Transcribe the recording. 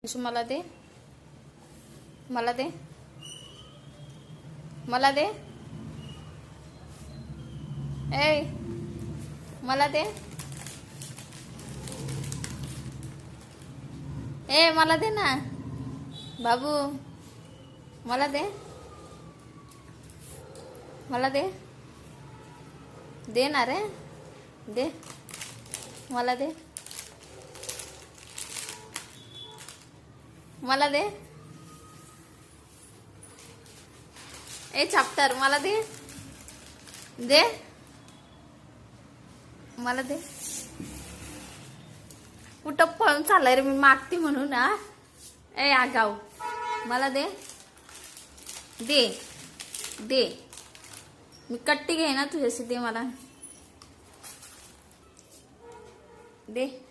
मला दे, मला दे, मला दे, ए मला दे, ए मला दे ना बाबू, मला दे, मला दे, दे ना रे, दे, मला दे, मला दे, ए चाप्टर मला दे, दे, मला दे. कुठं पळून चाललाय रे, मी मागती म्हणून ना. ए आगाव, मला दे, दे, दे, मी कट्टी घे ना तुझ्याशी, दे मला, दे.